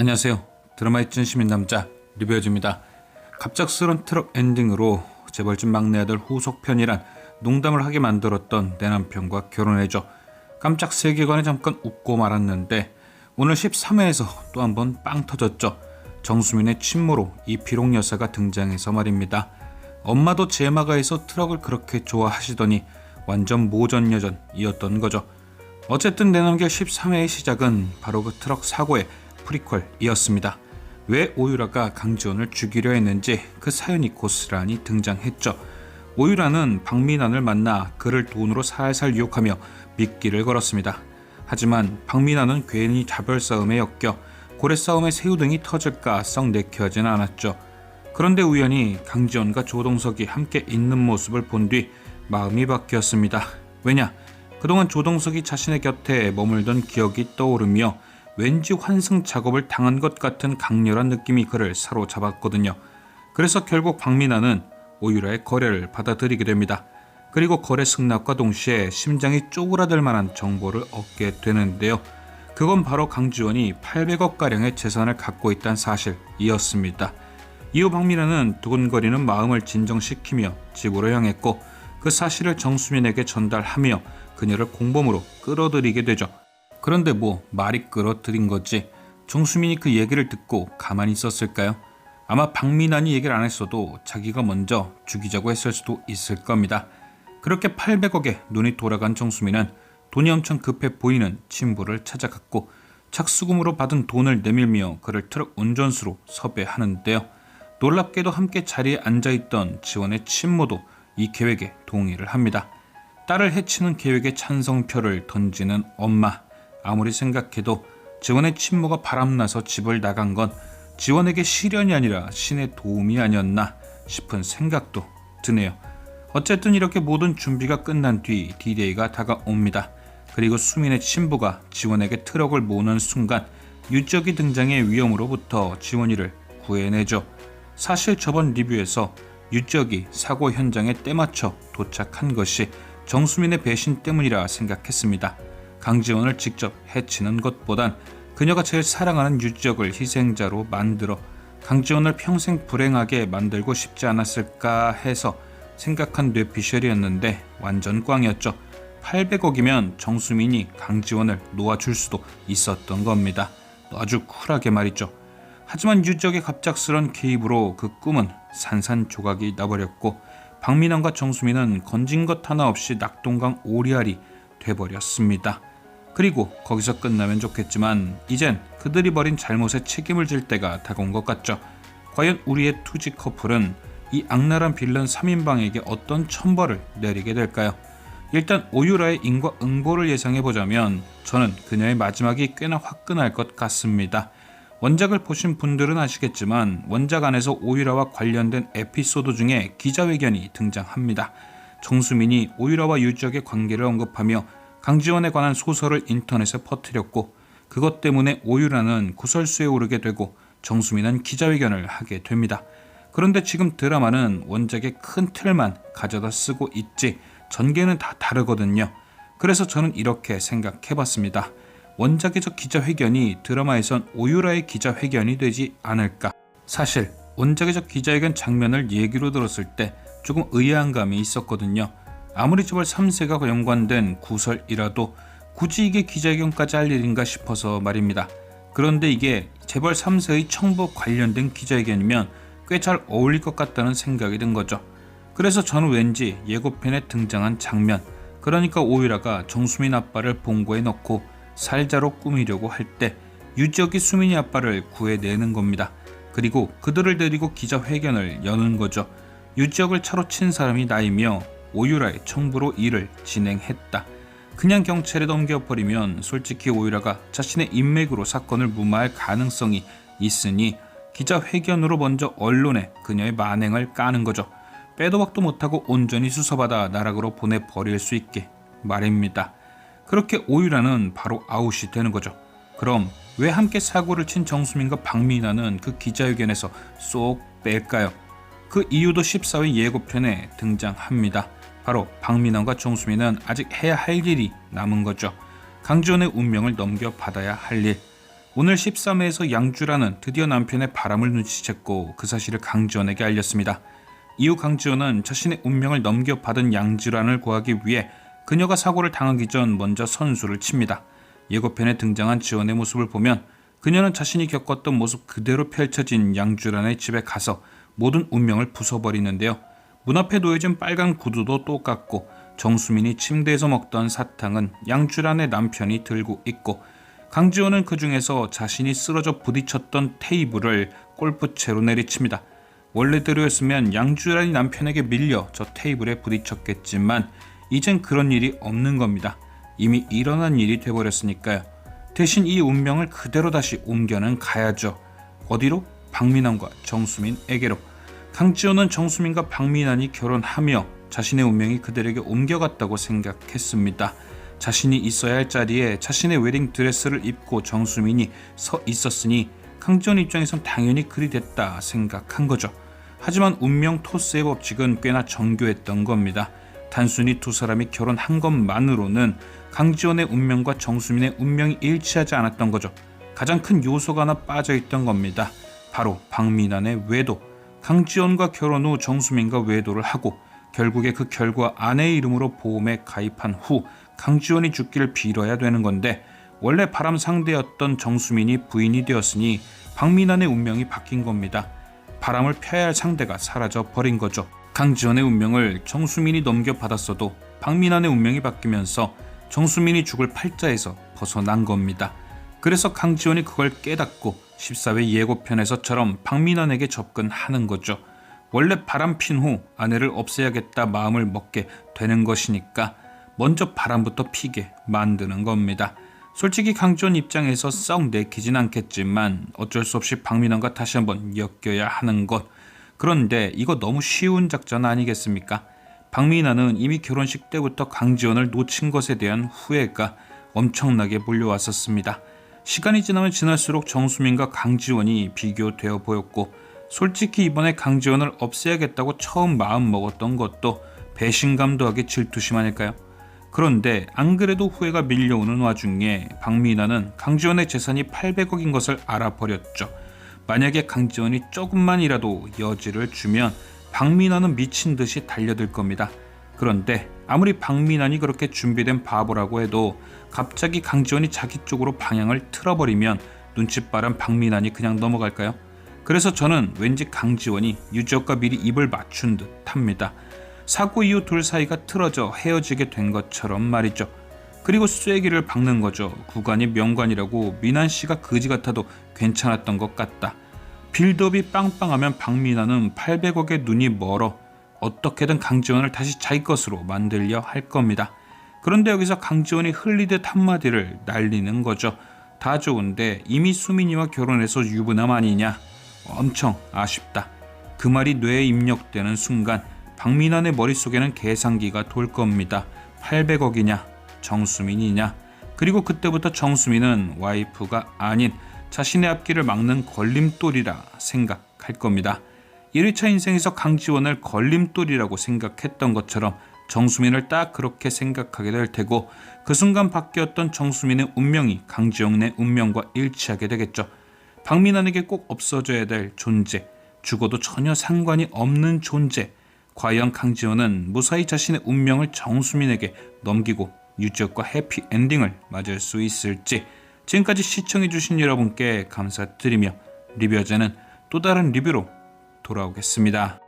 안녕하세요. 드라마의 찐시민 남자 리뷰어즈입니다. 갑작스런 트럭 엔딩으로 재벌집 막내 아들 후속편이란 농담을 하게 만들었던 내 남편과 결혼해줘. 깜짝 세계관에 잠깐 웃고 말았는데 오늘 13회에서 또 한 번 빵 터졌죠. 정수민의 친모로 이필옥 여사가 등장해서 말입니다. 엄마도 제마가에서 트럭을 그렇게 좋아하시더니 완전 모전여전이었던 거죠. 어쨌든 내남길 13회의 시작은 바로 그 트럭 사고의 프리퀄이었습니다. 왜 오유라가 강지원을 죽이려 했는지 그 사연이 고스란히 등장했죠. 오유라는 박민환을 만나 그를 돈으로 살살 유혹하며 미끼를 걸었습니다. 하지만 박민환은 괜히 자별 싸움에 엮여 고래 싸움에 새우등이 터질까 썩 내켜하진 않았죠. 그런데 우연히 강지원과 조동석이 함께 있는 모습을 본 뒤 마음이 바뀌었습니다. 왜냐? 그동안 조동석이 자신의 곁에 머물던 기억이 떠오르며 왠지 환승 작업을 당한 것 같은 강렬한 느낌이 그를 사로잡았거든요. 그래서 결국 박민환은 오유라의 거래를 받아들이게 됩니다. 그리고 거래 승낙과 동시에 심장이 쪼그라들 만한 정보를 얻게 되는데요. 그건 바로 강지원이 800억가량의 재산을 갖고 있다는 사실이었습니다. 이후 박민환은 두근거리는 마음을 진정시키며 집으로 향했고 그 사실을 정수민에게 전달하며 그녀를 공범으로 끌어들이게 되죠. 그런데 말이 끌어들인 거지 정수민이 그 얘기를 듣고 가만히 있었을까요? 아마 박민환이 얘기를 안 했어도 자기가 먼저 죽이자고 했을 수도 있을 겁니다. 그렇게 800억에 눈이 돌아간 정수민은 돈이 엄청 급해 보이는 친부를 찾아갔고 착수금으로 받은 돈을 내밀며 그를 트럭 운전수로 섭외하는데요. 놀랍게도 함께 자리에 앉아있던 지원의 친모도 이 계획에 동의를 합니다. 딸을 해치는 계획에 찬성표를 던지는 엄마. 아무리 생각해도 지원의 친모가 바람나서 집을 나간 건 지원에게 시련이 아니라 신의 도움이 아니었나 싶은 생각도 드네요. 어쨌든 이렇게 모든 준비가 끝난 뒤 D-Day가 다가옵니다. 그리고 수민의 친부가 지원에게 트럭을 모는 순간 유적이 등장의 위험으로부터 지원이를 구해내죠. 사실 저번 리뷰에서 유적이 사고 현장에 때맞춰 도착한 것이 정수민의 배신 때문이라 생각했습니다. 강지원을 직접 해치는 것보단 그녀가 제일 사랑하는 유적을 희생자로 만들어 강지원을 평생 불행하게 만들고 싶지 않았을까 해서 생각한 뇌피셜이었는데 완전 꽝이었죠. 800억이면 정수민이 강지원을 놓아줄 수도 있었던 겁니다. 아주 쿨하게 말이죠. 하지만 유적의 갑작스런 개입으로 그 꿈은 산산조각이 나버렸고 박민환과 정수민은 건진 것 하나 없이 낙동강 오리알이 돼버렸습니다. 그리고 거기서 끝나면 좋겠지만 이젠 그들이 벌인 잘못에 책임을 질 때가 다가온 것 같죠. 과연 우리의 투지 커플은 이 악랄한 빌런 3인방에게 어떤 천벌을 내리게 될까요? 일단 오유라의 인과응보를 예상해보자면 저는 그녀의 마지막이 꽤나 화끈할 것 같습니다. 원작을 보신 분들은 아시겠지만 원작 안에서 오유라와 관련된 에피소드 중에 기자회견이 등장합니다. 정수민이 오유라와 유적의 관계를 언급하며 강지원에 관한 소설을 인터넷에 퍼뜨렸고 그것 때문에 오유라는 구설수에 오르게 되고 정수민은 기자회견을 하게 됩니다. 그런데 지금 드라마는 원작의 큰 틀만 가져다 쓰고 있지 전개는 다 다르거든요. 그래서 저는 이렇게 생각해봤습니다. 원작의 저 기자회견이 드라마에선 오유라의 기자회견이 되지 않을까. 사실 원작의 저 기자회견 장면을 얘기로 들었을 때 조금 의아한 감이 있었거든요. 아무리 재벌 3세가 연관된 구설이라도 굳이 이게 기자회견까지 할 일인가 싶어서 말입니다. 그런데 이게 재벌 3세의 청부 관련된 기자회견이면 꽤 잘 어울릴 것 같다는 생각이 든 거죠. 그래서 저는 왠지 예고편에 등장한 장면, 그러니까 오유라가 정수민 아빠를 봉고에 넣고 살자로 꾸미려고 할 때 유적이 수민이 아빠를 구해내는 겁니다. 그리고 그들을 데리고 기자회견을 여는 거죠. 유적을 차로 친 사람이 나이며 오유라의 청부로 일을 진행했다. 그냥 경찰에 넘겨버리면 솔직히 오유라가 자신의 인맥으로 사건을 무마할 가능성이 있으니 기자회견으로 먼저 언론에 그녀의 만행을 까는 거죠. 빼도 박도 못하고 온전히 수사받아 나락으로 보내버릴 수 있게 말입니다. 그렇게 오유라는 바로 아웃이 되는 거죠. 그럼 왜 함께 사고를 친 정수민과 박민환은 그 기자회견에서 쏙 뺄까요? 그 이유도 14회 예고편에 등장합니다. 바로 박민환과 정수민은 아직 해야 할 일이 남은 거죠. 강지원의 운명을 넘겨받아야 할 일. 오늘 13회에서 양주라는 드디어 남편의 바람을 눈치챘고 그 사실을 강지원에게 알렸습니다. 이후 강지원은 자신의 운명을 넘겨받은 양주란을 구하기 위해 그녀가 사고를 당하기 전 먼저 선수를 칩니다. 예고편에 등장한 지원의 모습을 보면 그녀는 자신이 겪었던 모습 그대로 펼쳐진 양주란의 집에 가서 모든 운명을 부숴버리는데요. 문 앞에 놓여진 빨간 구두도 똑같고 정수민이 침대에서 먹던 사탕은 양주란의 남편이 들고 있고 강지원은 그 중에서 자신이 쓰러져 부딪혔던 테이블을 골프채로 내리칩니다. 원래대로였으면 양주란이 남편에게 밀려 저 테이블에 부딪혔겠지만 이젠 그런 일이 없는 겁니다. 이미 일어난 일이 돼버렸으니까요. 대신 이 운명을 그대로 다시 옮겨는 가야죠. 어디로? 박민환과 정수민에게로. 강지원은 정수민과 박민환이 결혼하며 자신의 운명이 그들에게 옮겨갔다고 생각했습니다. 자신이 있어야 할 자리에 자신의 웨딩 드레스를 입고 정수민이 서 있었으니 강지원 입장에선 당연히 그리 됐다 생각한 거죠. 하지만 운명 토스의 법칙은 꽤나 정교했던 겁니다. 단순히 두 사람이 결혼한 것만으로는 강지원의 운명과 정수민의 운명이 일치하지 않았던 거죠. 가장 큰 요소가 하나 빠져있던 겁니다. 바로 박민환의 외도. 강지원과 결혼 후 정수민과 외도를 하고 결국에 그 결과 아내의 이름으로 보험에 가입한 후 강지원이 죽기를 빌어야 되는 건데 원래 바람 상대였던 정수민이 부인이 되었으니 박민환의 운명이 바뀐 겁니다. 바람을 펴야 할 상대가 사라져 버린 거죠. 강지원의 운명을 정수민이 넘겨받았어도 박민환의 운명이 바뀌면서 정수민이 죽을 팔자에서 벗어난 겁니다. 그래서 강지원이 그걸 깨닫고 14회 예고편에서처럼 박민환에게 접근하는 거죠. 원래 바람핀 후 아내를 없애야겠다 마음을 먹게 되는 것이니까 먼저 바람부터 피게 만드는 겁니다. 솔직히 강지원 입장에서 썩 내키진 않겠지만 어쩔 수 없이 박민환과 다시 한번 엮여야 하는 것. 그런데 이거 너무 쉬운 작전 아니겠습니까? 박민환은 이미 결혼식 때부터 강지원을 놓친 것에 대한 후회가 엄청나게 몰려왔었습니다. 시간이 지나면 지날수록 정수민과 강지원이 비교되어 보였고 솔직히 이번에 강지원을 없애야겠다고 처음 마음 먹었던 것도 배신감 더하기 질투심 아닐까요? 그런데 안 그래도 후회가 밀려오는 와중에 박민환은 강지원의 재산이 800억인 것을 알아버렸죠. 만약에 강지원이 조금만이라도 여지를 주면 박민환은 미친 듯이 달려들 겁니다. 그런데 아무리 박민환이 그렇게 준비된 바보라고 해도 갑자기 강지원이 자기 쪽으로 방향을 틀어버리면 눈치 빠른 박민환이 그냥 넘어갈까요? 그래서 저는 왠지 강지원이 유지혁과 미리 입을 맞춘 듯 합니다. 사고 이후 둘 사이가 틀어져 헤어지게 된 것처럼 말이죠. 그리고 쐐기를 박는 거죠. 구간이 명관이라고 민환 씨가 그지 같아도 괜찮았던 것 같다. 빌드업이 빵빵하면 박민환은 800억에 눈이 멀어 어떻게든 강지원을 다시 자기 것으로 만들려 할 겁니다. 그런데 여기서 강지원이 흘리듯 한마디를 날리는 거죠. 다 좋은데 이미 수민이와 결혼해서 유부남 아니냐. 엄청 아쉽다. 그 말이 뇌에 입력되는 순간 박민환의 머릿속에는 계산기가 돌 겁니다. 800억이냐 정수민이냐. 그리고 그때부터 정수민은 와이프가 아닌 자신의 앞길을 막는 걸림돌이라 생각할 겁니다. 1회차 인생에서 강지원을 걸림돌이라고 생각했던 것처럼 정수민을 딱 그렇게 생각하게 될 테고 그 순간 바뀌었던 정수민의 운명이 강지원의 운명과 일치하게 되겠죠. 박민환에게 꼭 없어져야 될 존재, 죽어도 전혀 상관이 없는 존재. 과연 강지원은 무사히 자신의 운명을 정수민에게 넘기고 유지혁과 해피엔딩을 맞을 수 있을지. 지금까지 시청해주신 여러분께 감사드리며 리뷰어제는 또 다른 리뷰로 돌아오겠습니다.